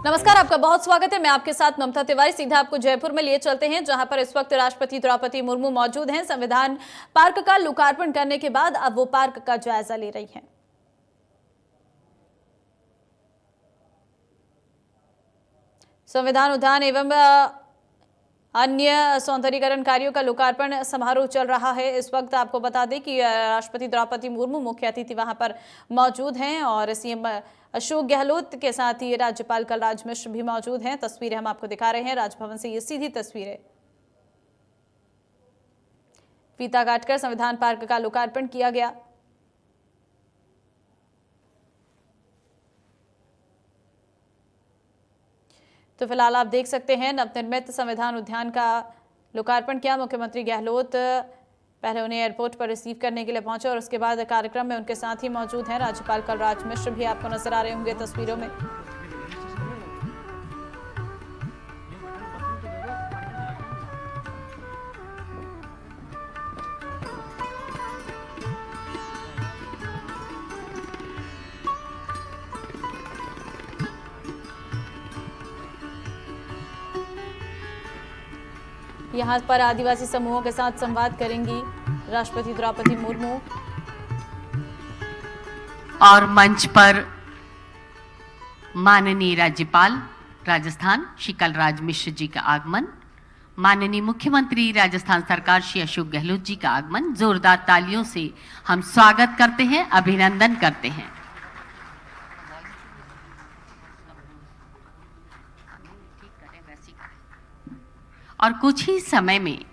नमस्कार, आपका बहुत स्वागत है। मैं आपके साथ ममता तिवारी। सीधा आपको जयपुर में लिए चलते हैं, जहां पर इस वक्त राष्ट्रपति द्रौपदी मुर्मू मौजूद हैं। संविधान पार्क का लोकार्पण करने के बाद अब वो पार्क का जायजा ले रही हैं। संविधान उद्यान एवं अन्य सौंदर्यीकरण कार्यों का लोकार्पण समारोह चल रहा है। इस वक्त आपको बता दें कि राष्ट्रपति द्रौपदी मुर्मू मुख्य अतिथि वहां पर मौजूद हैं और सीएम अशोक गहलोत के साथ ही राज्यपाल कलराज मिश्र भी मौजूद हैं। तस्वीरें हम आपको दिखा रहे हैं राजभवन से, ये सीधी तस्वीरें। फीता काटकर संविधान पार्क का लोकार्पण किया गया। तो फिलहाल आप देख सकते हैं नवनिर्मित संविधान उद्यान का लोकार्पण किया। मुख्यमंत्री गहलोत पहले उन्हें एयरपोर्ट पर रिसीव करने के लिए पहुंचे और उसके बाद कार्यक्रम में उनके साथ ही मौजूद हैं राज्यपाल कलराज मिश्र भी आपको नजर आ रहे होंगे तस्वीरों में। यहाँ पर आदिवासी समूहों के साथ संवाद करेंगी राष्ट्रपति द्रौपदी मुर्मू। और मंच पर माननीय राज्यपाल राजस्थान श्री कलराज मिश्र जी का आगमन, माननीय मुख्यमंत्री राजस्थान सरकार श्री अशोक गहलोत जी का आगमन। जोरदार तालियों से हम स्वागत करते हैं, अभिनंदन करते हैं। और कुछ ही समय में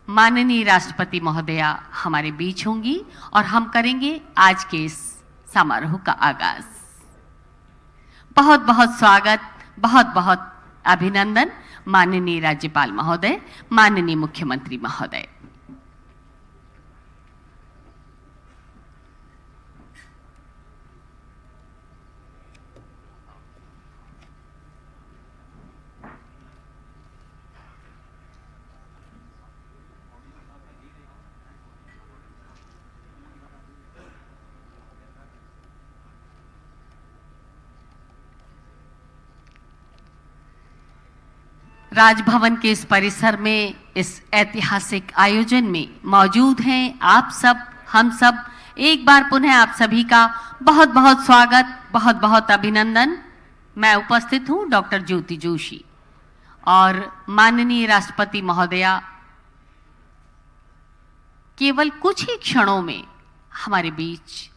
माननीय राष्ट्रपति महोदया हमारे बीच होंगी और हम करेंगे आज के इस समारोह का आगाज। बहुत बहुत स्वागत, बहुत बहुत अभिनंदन माननीय राज्यपाल महोदय, माननीय मुख्यमंत्री महोदय। राजभवन के इस परिसर में इस ऐतिहासिक आयोजन में मौजूद हैं आप सब, हम सब। एक बार पुनः आप सभी का बहुत बहुत स्वागत, बहुत बहुत अभिनंदन। मैं उपस्थित हूं डॉक्टर ज्योति जोशी और माननीय राष्ट्रपति महोदया केवल कुछ ही क्षणों में हमारे बीच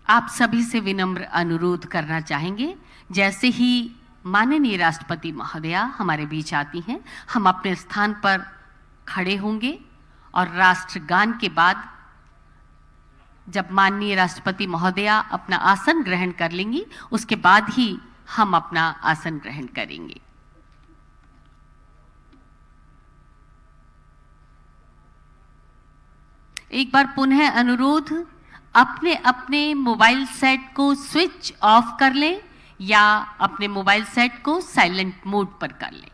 आप सभी से विनम्र अनुरोध करना चाहेंगे। जैसे ही माननीय राष्ट्रपति महोदया हमारे बीच आती हैं, हम अपने स्थान पर खड़े होंगे और राष्ट्रगान के बाद जब माननीय राष्ट्रपति महोदया अपना आसन ग्रहण कर लेंगी, उसके बाद ही हम अपना आसन ग्रहण करेंगे। एक बार पुनः अनुरोध, अपने अपने मोबाइल सेट को स्विच ऑफ कर लें या अपने मोबाइल सेट को साइलेंट मोड पर कर लें।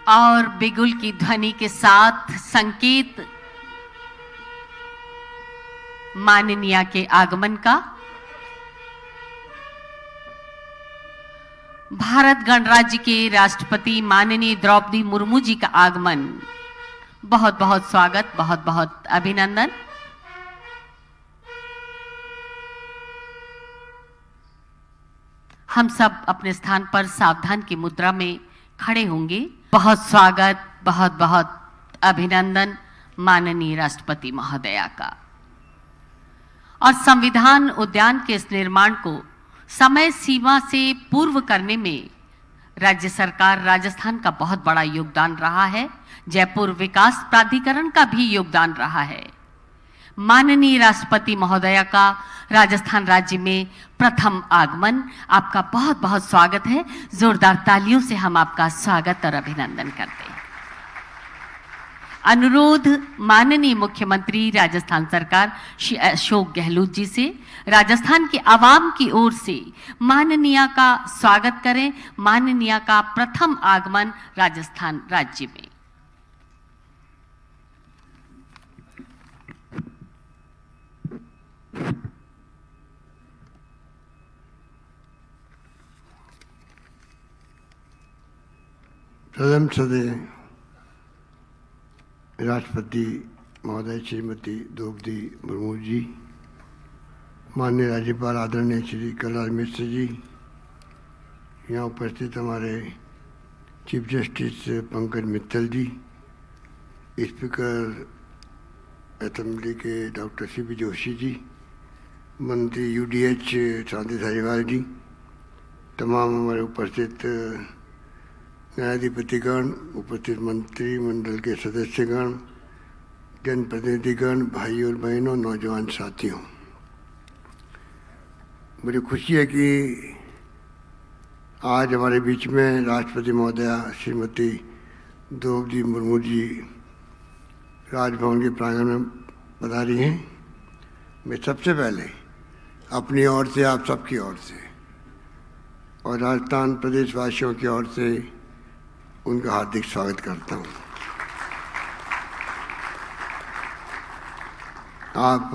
और बिगुल की ध्वनि के साथ संकेत माननीया के आगमन का। भारत गणराज्य के राष्ट्रपति माननीय द्रौपदी मुर्मू जी का आगमन बहुत बहुत स्वागत, बहुत बहुत अभिनंदन। हम सब अपने स्थान पर सावधान की मुद्रा में खड़े होंगे। बहुत स्वागत, बहुत बहुत अभिनंदन माननीय राष्ट्रपति महोदया का। और संविधान उद्यान के इस निर्माण को समय सीमा से पूर्व करने में राज्य सरकार राजस्थान का बहुत बड़ा योगदान रहा है। जयपुर विकास प्राधिकरण का भी योगदान रहा है। माननीय राष्ट्रपति महोदया का राजस्थान राज्य में प्रथम आगमन, आपका बहुत बहुत स्वागत है। जोरदार तालियों से हम आपका स्वागत और अभिनंदन करते हैं। अनुरोध माननीय मुख्यमंत्री राजस्थान सरकार श्री अशोक गहलोत जी से राजस्थान के आवाम की ओर से माननीय का स्वागत करें। माननीय का प्रथम आगमन राजस्थान राज्य में। प्रथम सदस्य राष्ट्रपति महोदय श्रीमती द्रौपदी मुर्मू जी, माननीय राज्यपाल आदरणीय श्री कलराज मिश्र जी, यहाँ उपस्थित हमारे चीफ जस्टिस पंकज मित्तल जी, स्पीकर असेंबली के डॉक्टर सीपी जोशी जी, मंत्री यूडीएच शांति धारीवाल जी, तमाम हमारे उपस्थित न्यायाधिपतिगण, उपस्थित मंत्रिमंडल के सदस्यगण, जनप्रतिनिधिगण, भाई और बहनों, नौजवान साथियों, मुझे खुशी है कि आज हमारे बीच में राष्ट्रपति महोदया श्रीमती द्रौपदी मुर्मू जी राजभवन के प्रांगण में पधारी हैं। मैं सबसे पहले अपनी ओर से, आप सबकी ओर से और राजस्थान प्रदेश वासियों की ओर से उनका हार्दिक स्वागत करता हूँ। आप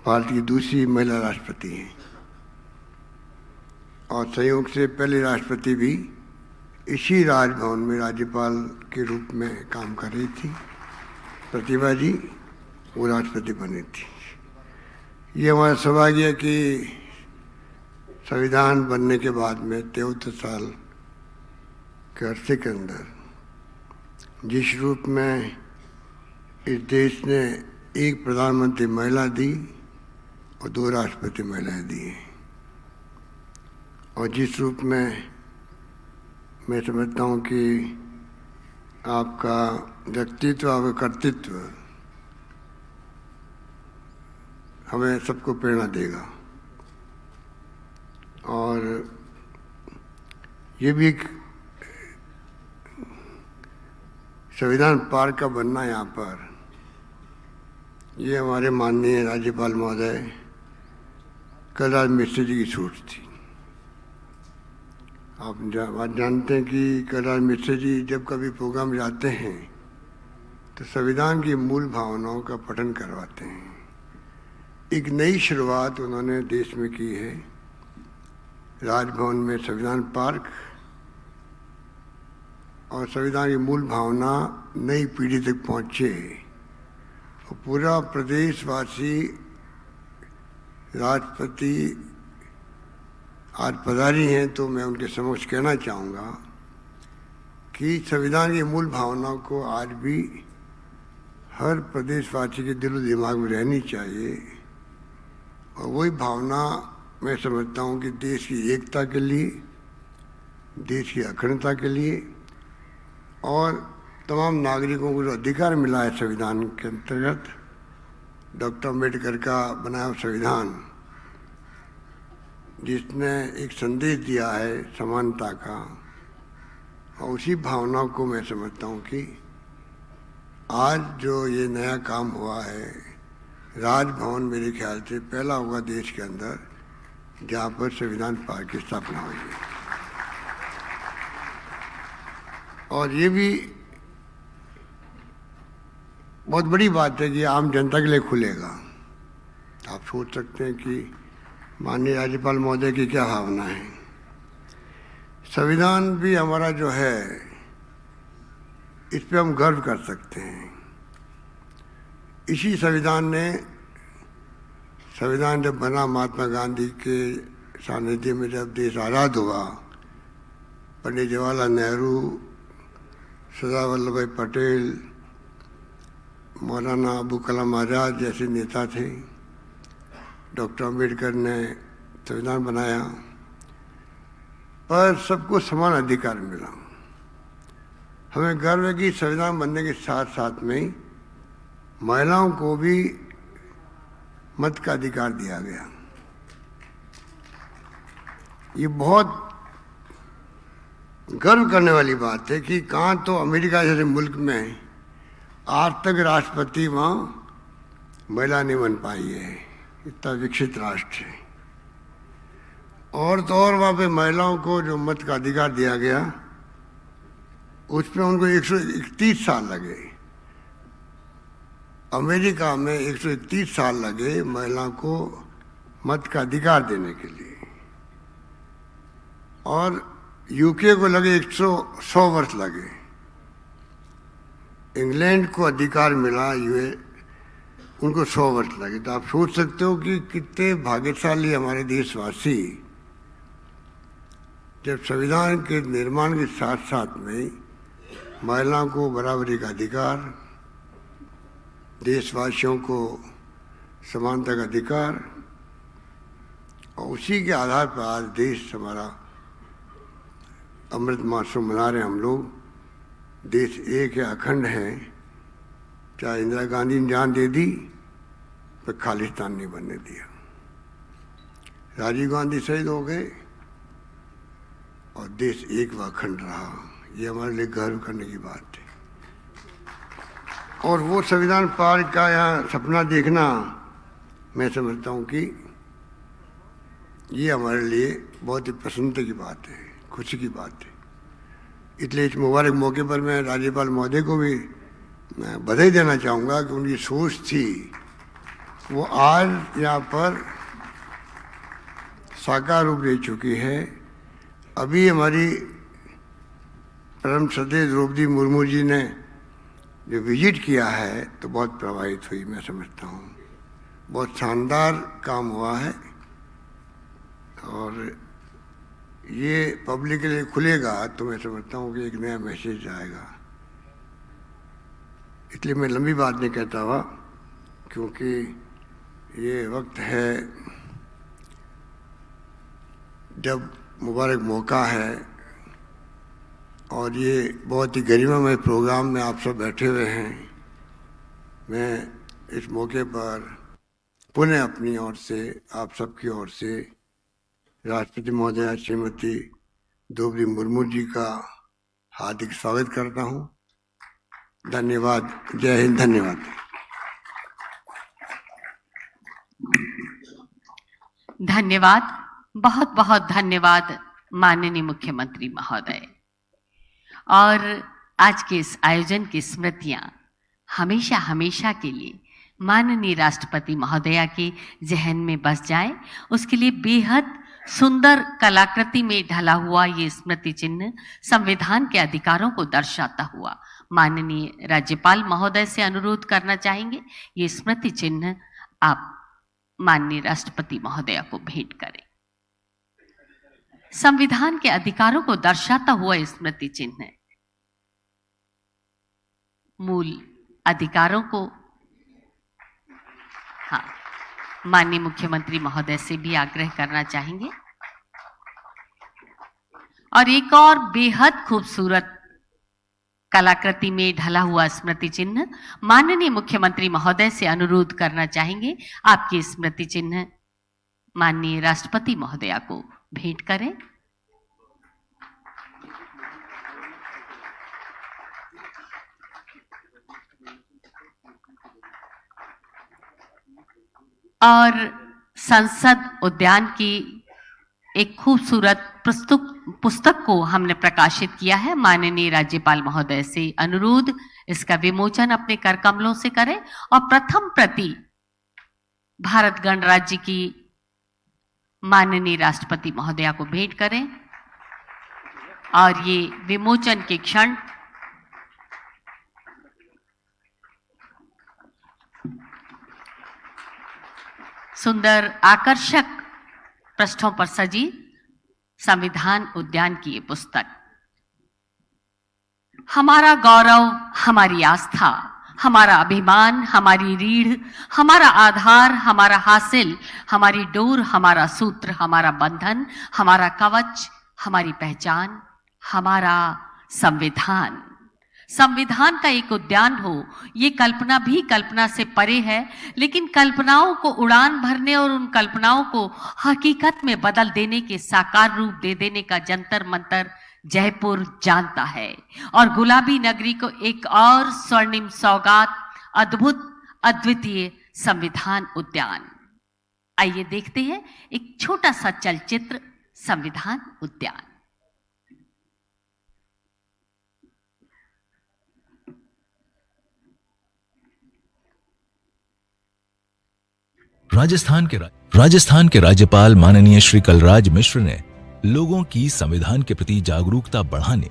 भारत की दूसरी महिला राष्ट्रपति हैं और संयोग से पहली राष्ट्रपति भी इसी राजभवन में राज्यपाल के रूप में काम कर रही थी। प्रतिभा जी वो राष्ट्रपति बनी थी। ये हमारा सौभाग्य है कि संविधान बनने के बाद में 73 साल के अरसे के अंदर जिस रूप में इस देश ने एक प्रधानमंत्री महिला दी और 2 राष्ट्रपति महिलाएं दी हैं, और जिस रूप में मैं समझता हूँ कि आपका व्यक्तित्व, आपका कर्तृत्व हमें सबको प्रेरणा देगा। और ये भी एक संविधान पार्क का बनना यहाँ पर, ये हमारे माननीय राज्यपाल महोदय कलराज मिश्र जी की सोच थी। आप जानते हैं कि कलराज मिश्र जी जब कभी प्रोग्राम जाते हैं तो संविधान की मूल भावनाओं का पठन करवाते हैं। एक नई शुरुआत उन्होंने देश में की है। राजभवन में संविधान पार्क और संविधान की मूल भावना नई पीढ़ी तक पहुँचे और पूरा प्रदेशवासी राष्ट्रपति आज पधारी हैं, तो मैं उनके समक्ष कहना चाहूँगा कि संविधान की मूल भावनाओं को आज भी हर प्रदेशवासी के दिलो दिमाग में रहनी चाहिए। और वही भावना मैं समझता हूँ कि देश की एकता के लिए, देश की अखंडता के लिए और तमाम नागरिकों को जो अधिकार मिला है संविधान के अंतर्गत, डॉक्टर अम्बेडकर का बनाया हुआ संविधान जिसने एक संदेश दिया है समानता का, और उसी भावना को मैं समझता हूँ कि आज जो ये नया काम हुआ है, राजभवन मेरे ख्याल से पहला होगा देश के अंदर जहाँ पर संविधान पार्क की स्थापना हुई है। और ये भी बहुत बड़ी बात है कि आम जनता के लिए खुलेगा। आप सोच सकते हैं कि माननीय राज्यपाल महोदय की क्या भावना है। संविधान भी हमारा जो है इस पे हम गर्व कर सकते हैं। इसी संविधान जब बना, महात्मा गांधी के सानिध्य में जब देश आज़ाद हुआ, पंडित जवाहरलाल नेहरू, सरदार वल्लभ भाई पटेल, मौलाना अबुल कलाम आज़ाद जैसे नेता थे, डॉक्टर अम्बेडकर ने संविधान बनाया, पर सबको समान अधिकार मिला। हमें गर्व है कि संविधान बनने के साथ साथ में महिलाओं को भी मत का अधिकार दिया गया। ये बहुत गर्व करने वाली बात है कि कहाँ तो अमेरिका जैसे मुल्क में आज तक राष्ट्रपति वहाँ महिला नहीं बन पाई है, इतना विकसित राष्ट्र है। और तो और वहाँ पे महिलाओं को जो मत का अधिकार दिया गया, उसमें उनको 131 साल लगे। अमेरिका में 131 साल लगे महिलाओं को मत का अधिकार देने के लिए, और यूके को लगे 100 वर्ष लगे। इंग्लैंड को अधिकार मिला, उनको 100 वर्ष लगे। तो आप सोच सकते हो कि कितने भाग्यशाली हमारे देशवासी, जब संविधान के निर्माण के साथ साथ में महिलाओं को बराबरी का अधिकार, देशवासियों को समानता का अधिकार, और उसी के आधार पर आज देश हमारा अमृत महोत्सव मना रहे हैं हम लोग। देश एक है, अखंड है। चाहे इंदिरा गांधी ने जान दे दी, पर खालिस्तान नहीं बनने दिया। राजीव गांधी शहीद हो गए और देश एक व अखंड रहा। ये हमारे लिए गर्व करने की बात है। और वो संविधान पाठ का यहाँ सपना देखना, मैं समझता हूँ कि ये हमारे लिए बहुत ही प्रसन्नता की बात है, खुशी की बात है। इसलिए इस मुबारक मौके पर मैं राज्यपाल महोदय को भी मैं बधाई देना चाहूँगा कि उनकी सोच थी वो आज यहाँ पर साकार रूप ले चुकी है। अभी हमारी परम श्रद्धेय द्रौपदी मुर्मू जी ने जो विजिट किया है तो बहुत प्रभावित हुई, मैं समझता हूँ। बहुत शानदार काम हुआ है और ये पब्लिक के लिए खुलेगा तो मैं समझता हूँ कि एक नया मैसेज आएगा। इसलिए मैं लंबी बात नहीं कहता हुआ, क्योंकि ये वक्त है जब मुबारक मौका है और ये बहुत ही गरिमामय प्रोग्राम में आप सब बैठे हुए हैं। मैं इस मौके पर पुनः अपनी ओर से, आप सबकी ओर से राष्ट्रपति महोदया श्रीमती द्रौपदी मुर्मू जी का हार्दिक स्वागत करता हूँ। धन्यवाद। जय हिंद। धन्यवाद। धन्यवाद, बहुत बहुत धन्यवाद माननीय मुख्यमंत्री महोदय। और आज के इस आयोजन की स्मृतियां हमेशा हमेशा के लिए माननीय राष्ट्रपति महोदया के जहन में बस जाए, उसके लिए बेहद सुंदर कलाकृति में ढला हुआ ये स्मृति चिन्ह संविधान के अधिकारों को दर्शाता हुआ माननीय राज्यपाल महोदय से अनुरोध करना चाहेंगे, ये स्मृति चिन्ह आप माननीय राष्ट्रपति महोदया को भेंट करें। संविधान के अधिकारों को दर्शाता हुआ स्मृति चिन्ह मूल अधिकारों को, हाँ, माननीय मुख्यमंत्री महोदय से भी आग्रह करना चाहेंगे। और एक और बेहद खूबसूरत कलाकृति में ढला हुआ स्मृति चिन्ह माननीय मुख्यमंत्री महोदय से अनुरोध करना चाहेंगे, आपकी स्मृति चिन्ह माननीय राष्ट्रपति महोदया को भेंट करें। और संसद उद्यान की एक खूबसूरत पुस्तक को हमने प्रकाशित किया है। माननीय राज्यपाल महोदय से अनुरोध, इसका विमोचन अपने कर कमलों से करें और प्रथम प्रति भारत गणराज्य की माननीय राष्ट्रपति महोदया को भेंट करें। और ये विमोचन के क्षण सुंदर आकर्षक पृष्ठों पर सजी संविधान उद्यान की ये पुस्तक हमारा गौरव, हमारी आस्था, हमारा अभिमान, हमारी रीढ़, हमारा आधार, हमारा हासिल, हमारी डोर, हमारा सूत्र, हमारा बंधन, हमारा कवच, हमारी पहचान, हमारा संविधान। संविधान का एक उद्यान हो, ये कल्पना भी कल्पना से परे है, लेकिन कल्पनाओं को उड़ान भरने और उन कल्पनाओं को हकीकत में बदल देने के साकार रूप दे देने का जंतर मंतर जयपुर जानता है। और गुलाबी नगरी को एक और स्वर्णिम सौगात, अद्भुत अद्वितीय संविधान उद्यान। आइए देखते हैं एक छोटा सा चलचित्र, संविधान उद्यान। राजस्थान के राज्यपाल माननीय श्री कलराज मिश्र ने लोगों की संविधान के प्रति जागरूकता बढ़ाने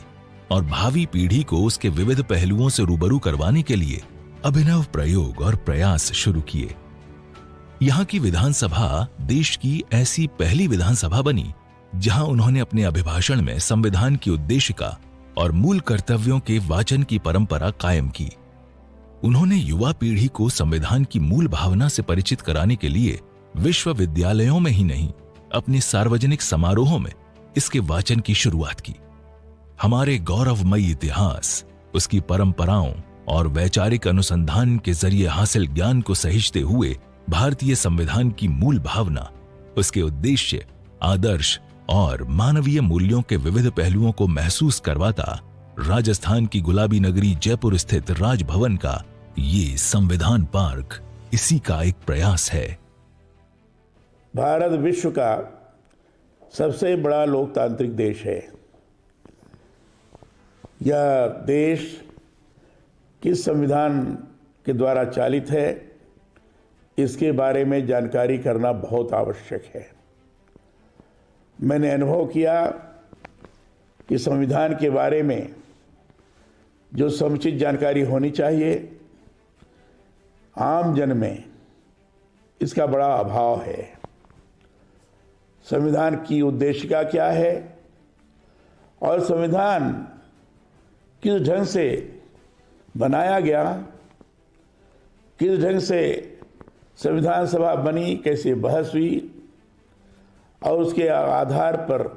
और भावी पीढ़ी को उसके विविध पहलुओं से रूबरू करवाने के लिए अभिनव प्रयोग और प्रयास शुरू किए। यहाँ की विधानसभा देश की ऐसी पहली विधानसभा बनी जहां उन्होंने अपने अभिभाषण में संविधान की उद्देशिका और मूल कर्तव्यों के वाचन की परंपरा कायम की। उन्होंने युवा पीढ़ी को संविधान की मूल भावना से परिचित कराने के लिए विश्वविद्यालयों में ही नहीं, अपने सार्वजनिक समारोहों में इसके वाचन की शुरुआत की। हमारे गौरवमयी इतिहास, उसकी परंपराओं और वैचारिक अनुसंधान के जरिए हासिल ज्ञान को सहेजते हुए भारतीय संविधान की मूल भावना, उसके उद्देश्य, आदर्श और मानवीय मूल्यों के विविध पहलुओं को महसूस करवाता राजस्थान की गुलाबी नगरी जयपुर स्थित राजभवन का ये संविधान पार्क इसी का एक प्रयास है। भारत विश्व का सबसे बड़ा लोकतांत्रिक देश है। यह देश किस संविधान के द्वारा चालित है, इसके बारे में जानकारी करना बहुत आवश्यक है। मैंने अनुभव किया कि संविधान के बारे में जो समुचित जानकारी होनी चाहिए, आम जन में इसका बड़ा अभाव है। संविधान की उद्देशिका क्या है और संविधान किस ढंग से बनाया गया, किस ढंग से संविधान सभा बनी, कैसे बहस हुई और उसके आधार पर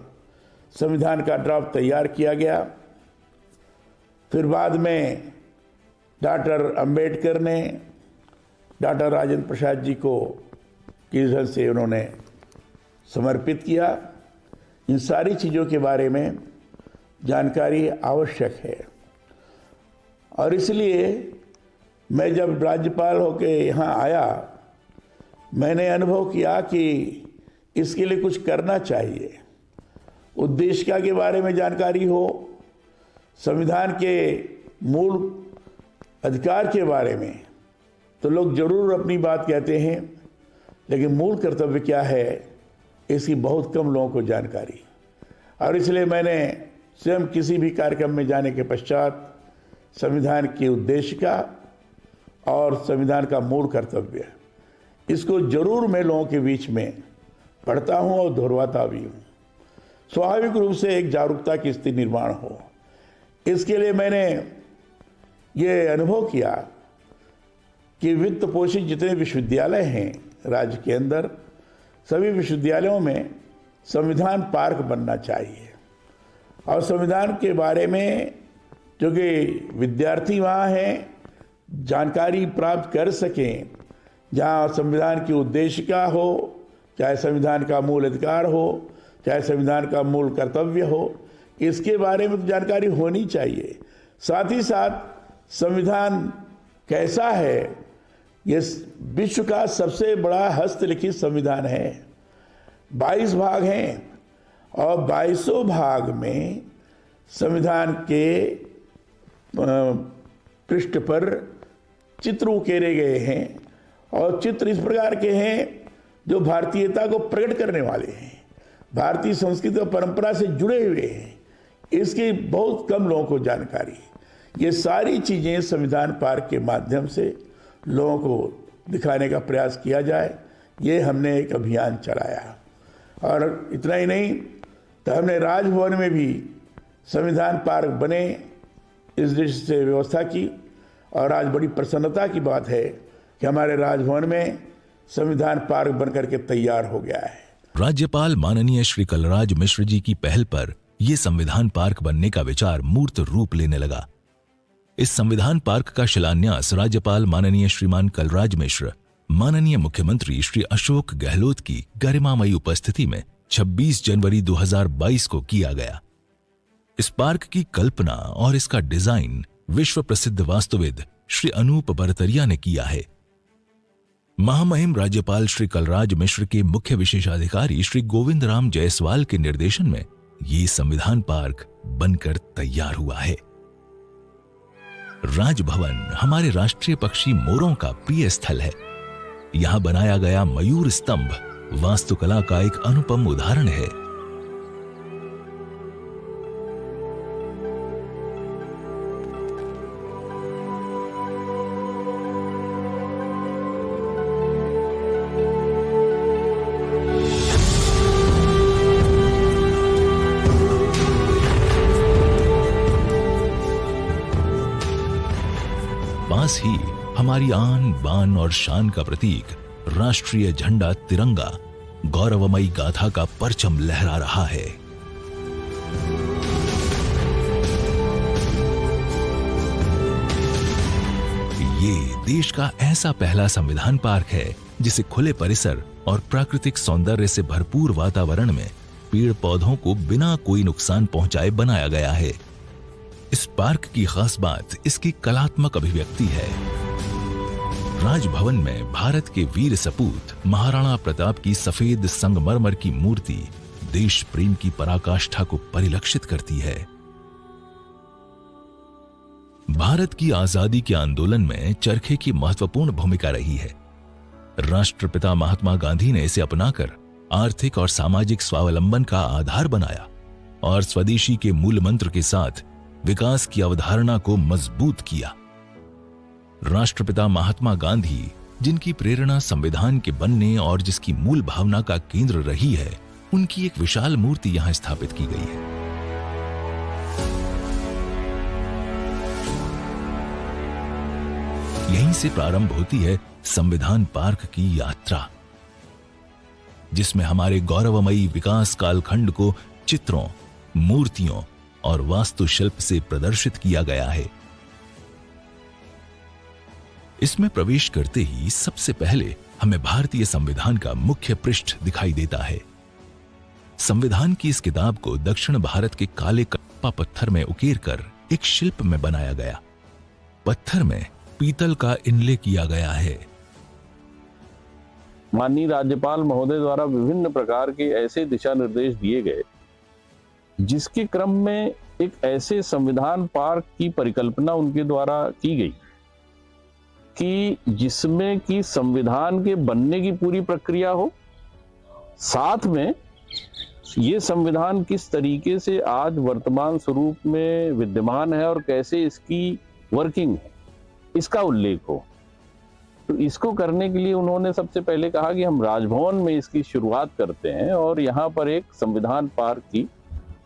संविधान का ड्राफ्ट तैयार किया गया। फिर बाद में डॉक्टर अंबेडकर ने डॉक्टर राजेंद्र प्रसाद जी को किस ढंग से उन्होंने समर्पित किया, इन सारी चीज़ों के बारे में जानकारी आवश्यक है। और इसलिए मैं जब राज्यपाल होके यहाँ आया, मैंने अनुभव किया कि इसके लिए कुछ करना चाहिए। उद्देशिका के बारे में जानकारी हो, संविधान के मूल अधिकार के बारे में तो लोग जरूर अपनी बात कहते हैं, लेकिन मूल कर्तव्य क्या है इसकी बहुत कम लोगों को जानकारी। और इसलिए मैंने स्वयं किसी भी कार्यक्रम में जाने के पश्चात संविधान की उद्देशिका और संविधान का मूल कर्तव्य, इसको जरूर मैं लोगों के बीच में पढ़ता हूँ और दोहराता भी हूँ। स्वाभाविक रूप से एक जागरूकता की स्थिति निर्माण हो, इसके लिए मैंने ये अनुभव किया कि वित्त पोषित जितने विश्वविद्यालय हैं राज्य के अंदर, सभी विश्वविद्यालयों में संविधान पार्क बनना चाहिए। और संविधान के बारे में जो कि विद्यार्थी वहाँ हैं जानकारी प्राप्त कर सकें, जहाँ संविधान की उद्देशिका हो, चाहे संविधान का मूल अधिकार हो, चाहे संविधान का मूल कर्तव्य हो, इसके बारे में तो जानकारी होनी चाहिए। साथ ही साथ संविधान कैसा है, ये विश्व का सबसे बड़ा हस्तलिखित संविधान है। 22 भाग हैं और 22 भाग में संविधान के पृष्ठ पर चित्र उकेरे गए हैं और चित्र इस प्रकार के हैं जो भारतीयता को प्रकट करने वाले हैं, भारतीय संस्कृति और परंपरा से जुड़े हुए हैं। इसकी बहुत कम लोगों को जानकारी। ये सारी चीज़ें संविधान पार्क के माध्यम से लोगों को दिखाने का प्रयास किया जाए, ये हमने एक अभियान चलाया। और इतना ही नहीं, तो हमने राजभवन में भी संविधान पार्क बने, इस दृष्टि से व्यवस्था की। और आज बड़ी प्रसन्नता की बात है कि हमारे राजभवन में संविधान पार्क बनकर के तैयार हो गया है। राज्यपाल माननीय श्री कलराज मिश्र जी की पहल पर यह संविधान पार्क बनने का विचार मूर्त रूप लेने लगा। इस संविधान पार्क का शिलान्यास राज्यपाल माननीय श्रीमान कलराज मिश्र, माननीय मुख्यमंत्री श्री अशोक गहलोत की गरिमामयी उपस्थिति में 26 जनवरी 2022 को किया गया। इस पार्क की कल्पना और इसका डिजाइन विश्व प्रसिद्ध वास्तुविद श्री अनूप बरतरिया ने किया है। महामहिम राज्यपाल श्री कलराज मिश्र के मुख्य विशेषाधिकारी श्री गोविंद राम जायसवाल के निर्देशन में ये संविधान पार्क बनकर तैयार हुआ है। राजभवन हमारे राष्ट्रीय पक्षी मोरों का प्रिय स्थल है। यहां बनाया गया मयूर स्तंभ वास्तुकला का एक अनुपम उदाहरण है। पास ही हमारी आन बान और शान का प्रतीक राष्ट्रीय झंडा तिरंगा गौरवमयी गाथा का परचम लहरा रहा है। ये देश का ऐसा पहला संविधान पार्क है जिसे खुले परिसर और प्राकृतिक सौंदर्य से भरपूर वातावरण में पेड़ पौधों को बिना कोई नुकसान पहुंचाए बनाया गया है। इस पार्क की खास बात इसकी कलात्मक अभिव्यक्ति है। राजभवन में भारत के वीर सपूत महाराणा प्रताप की सफेद संगमरमर की मूर्ति देश प्रेम की पराकाष्ठा को परिलक्षित करती है। भारत की आजादी के आंदोलन में चरखे की महत्वपूर्ण भूमिका रही है। राष्ट्रपिता महात्मा गांधी ने इसे अपनाकर आर्थिक और सामाजिक स्वावलंबन का आधार बनाया और स्वदेशी के मूल मंत्र के साथ विकास की अवधारणा को मजबूत किया। राष्ट्रपिता महात्मा गांधी, जिनकी प्रेरणा संविधान के बनने और जिसकी मूल भावना का केंद्र रही है, उनकी एक विशाल मूर्ति यहां स्थापित की गई है। यहीं से प्रारंभ होती है संविधान पार्क की यात्रा, जिसमें हमारे गौरवमयी विकास कालखंड को चित्रों, मूर्तियों और वास्तुशिल्प से प्रदर्शित किया गया है। इसमें प्रवेश करते ही सबसे पहले हमें भारतीय संविधान का मुख्य पृष्ठ दिखाई देता है। संविधान की इस किताब को दक्षिण भारत के काले कप्पा पत्थर में उकेरकर एक शिल्प में बनाया गया। पत्थर में पीतल का इनले किया गया है। माननीय राज्यपाल महोदय द्वारा विभिन्न प्रकार के ऐसे दिशा निर्देश दिए गए जिसके क्रम में एक ऐसे संविधान पार्क की परिकल्पना उनके द्वारा की गई कि जिसमें कि संविधान के बनने की पूरी प्रक्रिया हो, साथ में ये संविधान किस तरीके से आज वर्तमान स्वरूप में विद्यमान है और कैसे इसकी वर्किंग है, इसका उल्लेख हो। तो इसको करने के लिए उन्होंने सबसे पहले कहा कि हम राजभवन में इसकी शुरुआत करते हैं और यहाँ पर एक संविधान पार्क की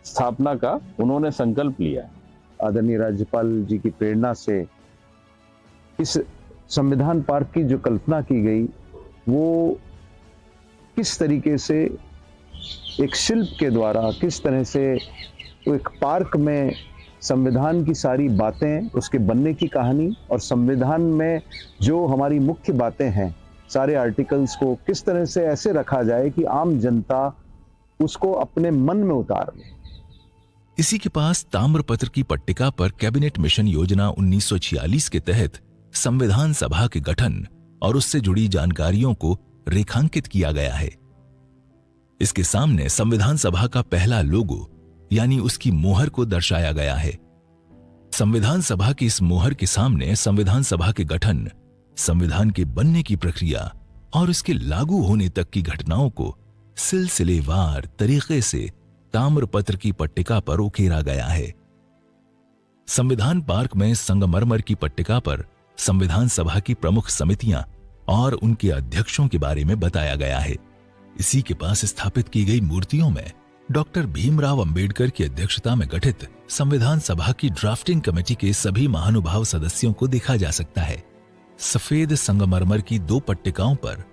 स्थापना का उन्होंने संकल्प लिया। आदरणीय राज्यपाल जी की प्रेरणा से इस संविधान पार्क की जो कल्पना की गई वो किस तरीके से एक शिल्प के द्वारा, किस तरह से एक पार्क में संविधान की सारी बातें, उसके बनने की कहानी और संविधान में जो हमारी मुख्य बातें हैं, सारे आर्टिकल्स को किस तरह से ऐसे रखा जाए कि आम जनता उसको अपने मन में उतार ले। इसी के पास ताम्रपत्र की पट्टिका पर कैबिनेट मिशन योजना 1946 के तहत संविधान सभा के गठन और उससे जुड़ी जानकारियों को रेखांकित किया गया है। इसके सामने संविधान सभा का पहला लोगो यानी उसकी मोहर को दर्शाया गया है। संविधान सभा की इस मोहर के सामने संविधान सभा के गठन, संविधान के बनने की प्रक्रिया और उसके लागू होने तक की घटनाओं को सिलसिलेवार तरीके से ताम्रपत्र की पट्टिका पर उकेरा गया है। संविधान पार्क में संगमरमर की पट्टिका पर संविधान सभा की प्रमुख समितियां और उनके अध्यक्षों के बारे में बताया गया है। इसी के पास स्थापित की गई मूर्तियों में डॉक्टर भीमराव अंबेडकर की अध्यक्षता में गठित संविधान सभा की ड्राफ्टिंग कमेटी के सभी महानुभाव सदस्यों को देखा जा सकता है। सफेद संगमरमर की 2 पट्टिकाओं पर